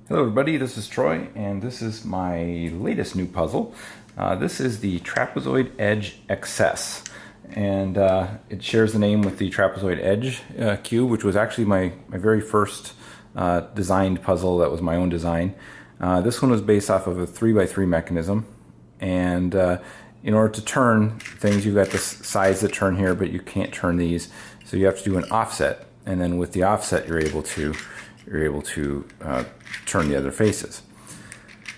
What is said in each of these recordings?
Hello everybody, this is Troy, and this is my latest new puzzle. This is the Trapezoid Edge XS, and it shares the name with the Trapezoid Edge cube, which was actually my very first designed puzzle that was my own design. This one was based off of a 3x3 mechanism, and in order to turn things, you've got the sides that turn here, but you can't turn these, so you have to do an offset, and then with the offset you're able to turn the other faces.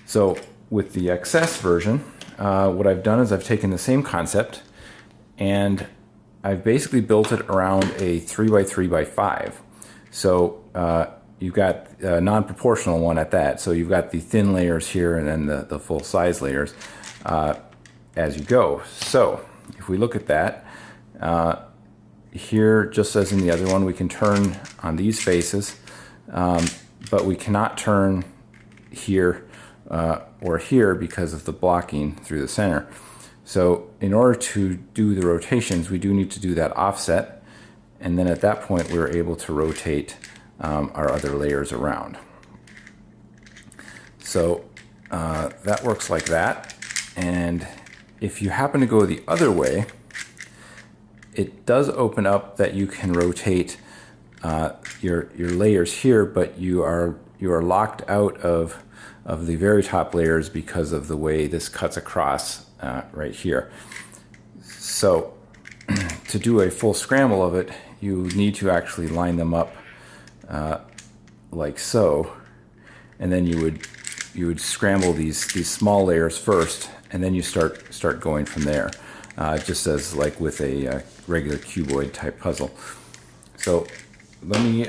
So with the XS version, what I've done is I've taken the same concept and I've basically built it around a 3x3x5. So you've got a non-proportional one at that. So you've got the thin layers here and then the full size layers as you go. So if we look at that, here, just as in the other one, we can turn on these faces. But we cannot turn here or here because of the blocking through the center. So in order to do the rotations, we do need to do that offset, and then at that point we're able to rotate our other layers around. So that works like that, and if you happen to go the other way, it does open up that you can rotate your layers here, but you are locked out of the very top layers because of the way this cuts across right here. So to do a full scramble of it, you need to actually line them up like so, and then you would scramble these small layers first, and then you start going from there, just as like with a regular cuboid type puzzle. So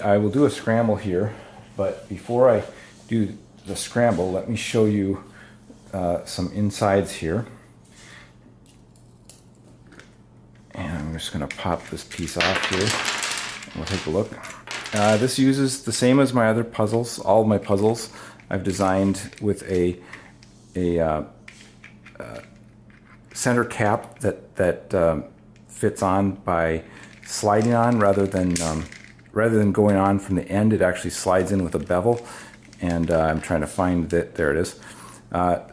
I will do a scramble here, but before I do the scramble, let me show you some insides here. And I'm just going to pop this piece off here, and we'll take a look. This uses the same as my other puzzles. All of my puzzles I've designed with a center cap that fits on by sliding on rather than going on from the end. It actually slides in with a bevel, and I'm trying to find that. There it is.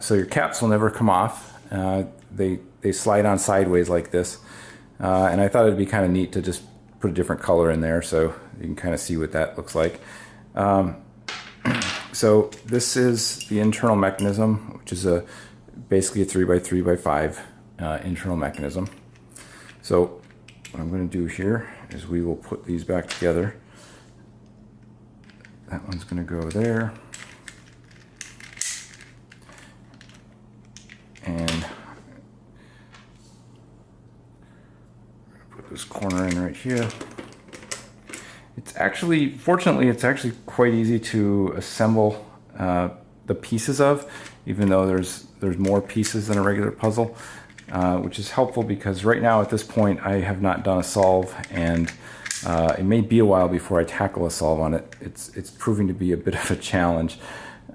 So your caps will never come off. They slide on sideways like this, and I thought it'd be kind of neat to just put a different color in there so you can kind of see what that looks like. So this is the internal mechanism, which is basically a 3x3x5 internal mechanism. So what I'm going to do here is we will put these back together. That one's going to go there. And put this corner in right here. Fortunately, it's actually quite easy to assemble the pieces of, even though there's more pieces than a regular puzzle. Which is helpful because right now at this point I have not done a solve, and it may be a while before I tackle a solve on it. It's proving to be a bit of a challenge.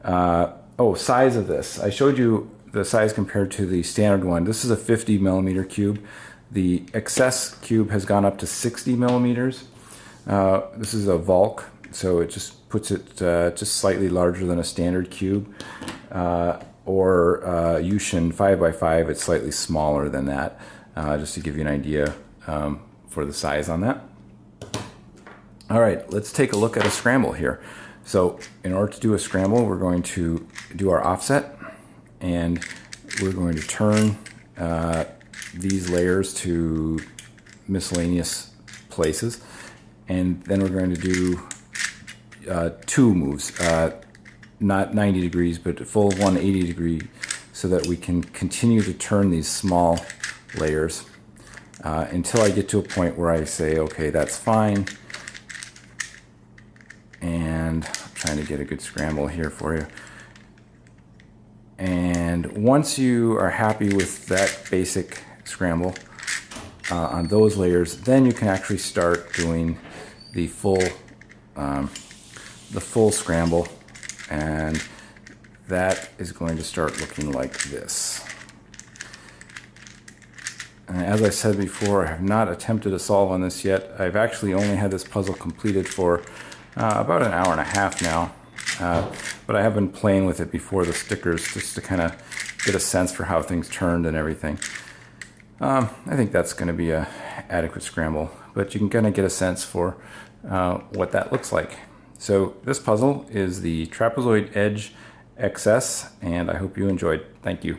Size of this. I showed you the size compared to the standard one. This is a 50 millimeter cube. The XS cube has gone up to 60 millimeters. This is a Volk, so it just puts it just slightly larger than a standard cube. Or Yushin 5x5, it's slightly smaller than that, just to give you an idea for the size on that. All right, let's take a look at a scramble here. So in order to do a scramble, we're going to do our offset, and we're going to turn these layers to miscellaneous places, and then we're going to do two moves. Not 90 degrees, but a full 180 degree, so that we can continue to turn these small layers until I get to a point where I say, okay, that's fine. And I'm trying to get a good scramble here for you. And once you are happy with that basic scramble on those layers, then you can actually start doing the full scramble. And that is going to start looking like this. And as I said before, I have not attempted a solve on this yet. I've actually only had this puzzle completed for about an hour and a half now. but I have been playing with it before the stickers just to kind of get a sense for how things turned and everything. I think that's going to be a adequate scramble, but you can kind of get a sense for what that looks like. So this puzzle is the Trapezoid Edge XS, and I hope you enjoyed. Thank you.